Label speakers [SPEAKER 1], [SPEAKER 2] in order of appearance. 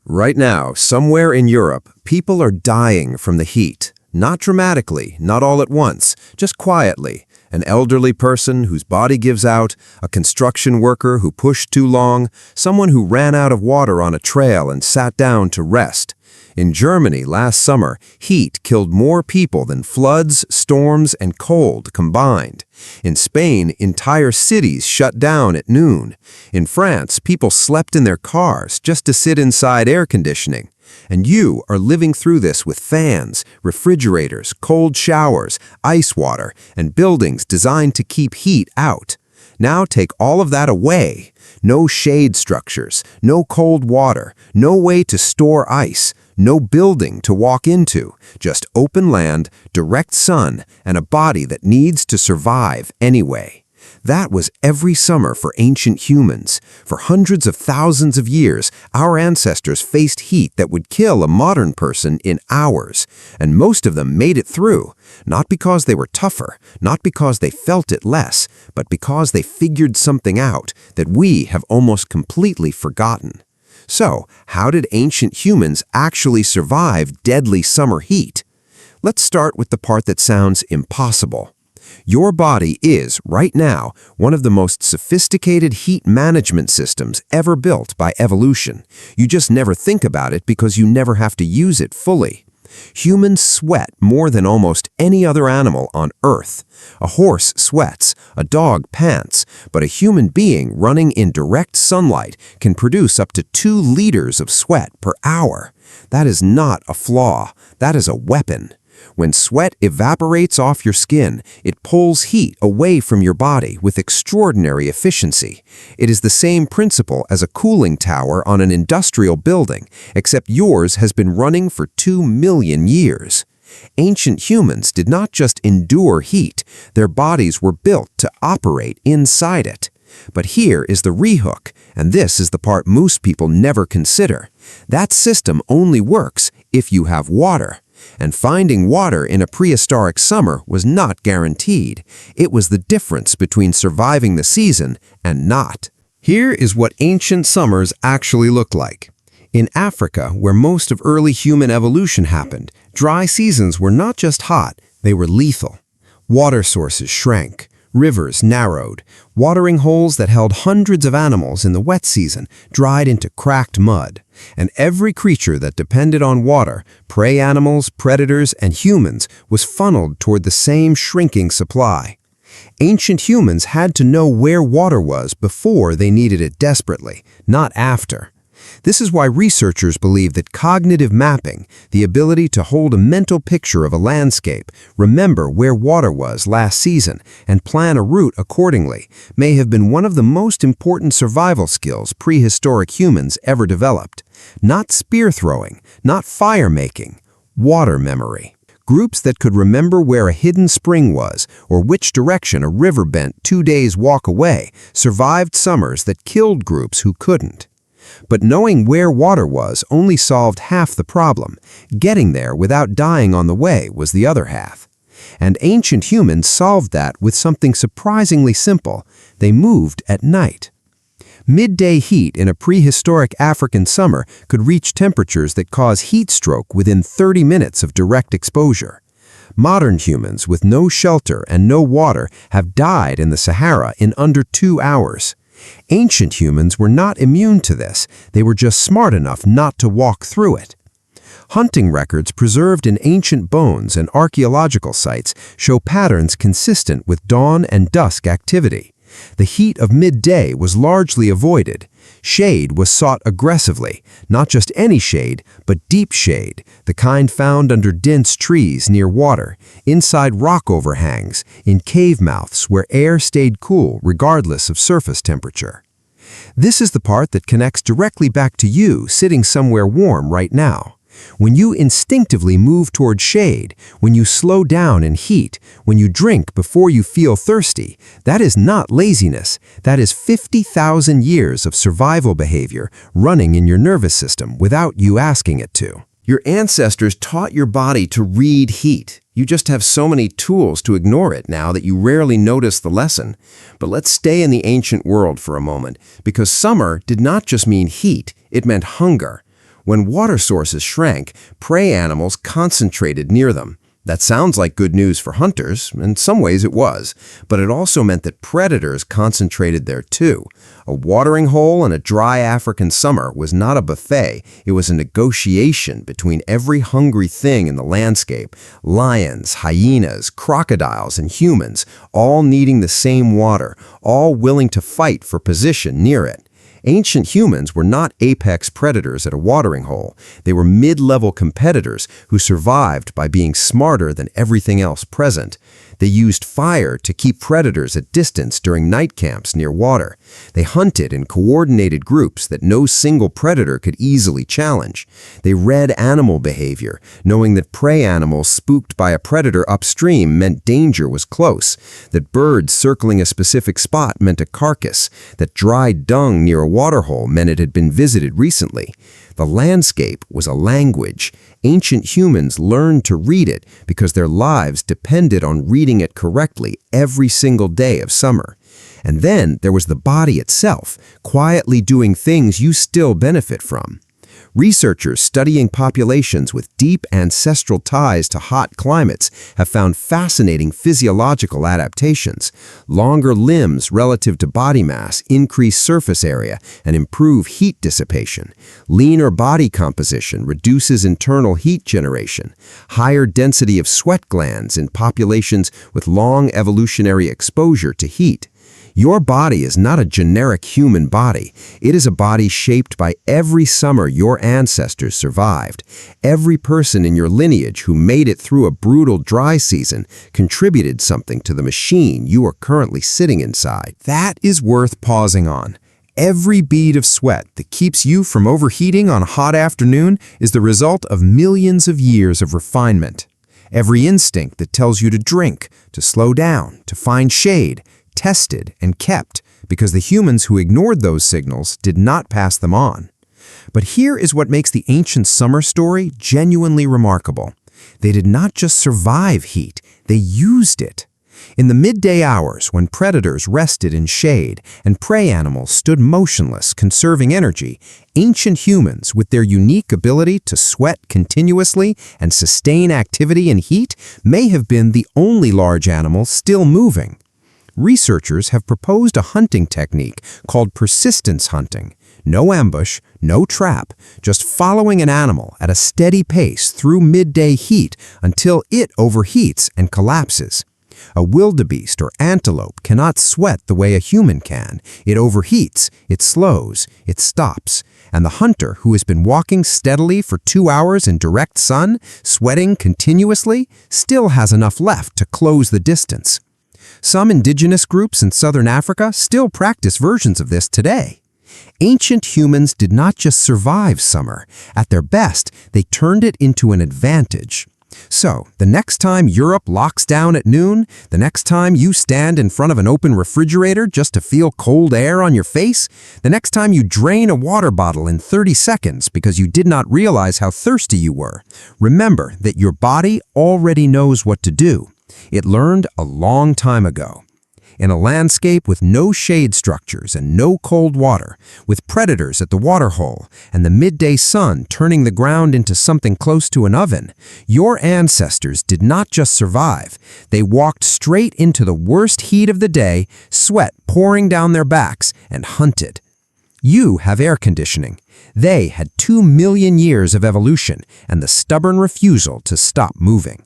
[SPEAKER 1] Right now, somewhere in Europe, people are dying from the heat. Not dramatically, not all at once, just quietly. An elderly person whose body gives out, a construction worker who pushed too long, someone who ran out of water on a trail and sat down to rest. In Germany last summer, heat killed more people than floods, storms, and cold combined. In Spain, entire cities shut down at noon. In France, people slept in their cars just to sit inside air conditioning. And you are living through this with fans, refrigerators, cold showers, ice water, and buildings designed to keep heat out. Now take all of that away. No shade structures, no cold water, no way to store ice, no building to walk into, just open land, direct sun, and a body that needs to survive anyway. That was every summer for ancient humans. For hundreds of thousands of years, our ancestors faced heat that would kill a modern person in hours. And most of them made it through, not because they were tougher, not because they felt it less, but because they figured something out that we have almost completely forgotten. So, how did ancient humans actually survive deadly summer heat? Let's start with the part that sounds impossible. Your body is, right now, one of the most sophisticated heat management systems ever built by evolution. You just never think about it because you never have to use it fully. Humans sweat more than almost any other animal on Earth. A horse sweats, a dog pants, but a human being running in direct sunlight can produce up to 2 liters of sweat per hour. That is not a flaw, that is a weapon. When sweat evaporates off your skin, it pulls heat away from your body with extraordinary efficiency. It is the same principle as a cooling tower on an industrial building, except yours has been running for 2 million years. Ancient humans did not just endure heat, their bodies were built to operate inside it. But here is the rehook, and this is the part most people never consider. That system only works if you have water. And finding water in a prehistoric summer was not guaranteed. It was the difference between surviving the season and not. Here is what ancient summers actually looked like. In Africa, where most of early human evolution happened, dry seasons were not just hot, they were lethal. Water sources shrank. Rivers narrowed. Watering holes that held hundreds of animals in the wet season dried into cracked mud. And every creature that depended on water, prey animals, predators, and humans, was funneled toward the same shrinking supply. Ancient humans had to know where water was before they needed it desperately, not after. This is why researchers believe that cognitive mapping, the ability to hold a mental picture of a landscape, remember where water was last season, and plan a route accordingly, may have been one of the most important survival skills prehistoric humans ever developed. Not spear throwing, not fire making, water memory. Groups that could remember where a hidden spring was or which direction a river bent 2 days' walk away survived summers that killed groups who couldn't. But knowing where water was only solved half the problem. Getting there without dying on the way was the other half. And ancient humans solved that with something surprisingly simple. They moved at night. Midday heat in a prehistoric African summer could reach temperatures that cause heat stroke within 30 minutes of direct exposure. Modern humans with no shelter and no water have died in the Sahara in under 2 hours. Ancient humans were not immune to this, they were just smart enough not to walk through it. Hunting records preserved in ancient bones and archaeological sites show patterns consistent with dawn and dusk activity. The heat of midday was largely avoided. Shade was sought aggressively, not just any shade, but deep shade, the kind found under dense trees near water, inside rock overhangs, in cave mouths where air stayed cool regardless of surface temperature. This is the part that connects directly back to you sitting somewhere warm right now. When you instinctively move toward shade, when you slow down in heat, when you drink before you feel thirsty, that is not laziness. That is 50,000 years of survival behavior running in your nervous system without you asking it to. Your ancestors taught your body to read heat. You just have so many tools to ignore it now that you rarely notice the lesson. But let's stay in the ancient world for a moment, because summer did not just mean heat, it meant hunger. When water sources shrank, prey animals concentrated near them. That sounds like good news for hunters. In some ways it was, but it also meant that predators concentrated there too. A watering hole in a dry African summer was not a buffet. It was a negotiation between every hungry thing in the landscape. Lions, hyenas, crocodiles, and humans, all needing the same water, all willing to fight for position near it. Ancient humans were not apex predators at a watering hole. They were mid-level competitors who survived by being smarter than everything else present. They used fire to keep predators at distance during night camps near water. They hunted in coordinated groups that no single predator could easily challenge. They read animal behavior, knowing that prey animals spooked by a predator upstream meant danger was close, that birds circling a specific spot meant a carcass, that dry dung near a waterhole meant it had been visited recently. The landscape was a language. Ancient humans learned to read it because their lives depended on reading it correctly every single day of summer. And then there was the body itself, quietly doing things you still benefit from. Researchers studying populations with deep ancestral ties to hot climates have found fascinating physiological adaptations. Longer limbs relative to body mass increase surface area and improve heat dissipation. Leaner body composition reduces internal heat generation. Higher density of sweat glands in populations with long evolutionary exposure to heat. Your body is not a generic human body. It is a body shaped by every summer your ancestors survived. Every person in your lineage who made it through a brutal dry season contributed something to the machine you are currently sitting inside. That is worth pausing on. Every bead of sweat that keeps you from overheating on a hot afternoon is the result of millions of years of refinement. Every instinct that tells you to drink, to slow down, to find shade, tested and kept because the humans who ignored those signals did not pass them on. But here is what makes the ancient summer story genuinely remarkable. They did not just survive heat, they used it. In the midday hours when predators rested in shade and prey animals stood motionless, conserving energy, ancient humans, with their unique ability to sweat continuously and sustain activity in heat, may have been the only large animals still moving. Researchers have proposed a hunting technique called persistence hunting. No ambush, no trap, just following an animal at a steady pace through midday heat until it overheats and collapses. A wildebeest or antelope cannot sweat the way a human can. It overheats, it slows, it stops. And the hunter who has been walking steadily for 2 hours in direct sun, sweating continuously, still has enough left to close the distance. Some indigenous groups in southern Africa still practice versions of this today. Ancient humans did not just survive summer. At their best, they turned it into an advantage. So, the next time Europe locks down at noon, the next time you stand in front of an open refrigerator just to feel cold air on your face, the next time you drain a water bottle in 30 seconds because you did not realize how thirsty you were, remember that your body already knows what to do. It learned a long time ago. In a landscape with no shade structures and no cold water, with predators at the waterhole and the midday sun turning the ground into something close to an oven, your ancestors did not just survive. They walked straight into the worst heat of the day, sweat pouring down their backs, and hunted. You have air conditioning. They had 2 million years of evolution and the stubborn refusal to stop moving.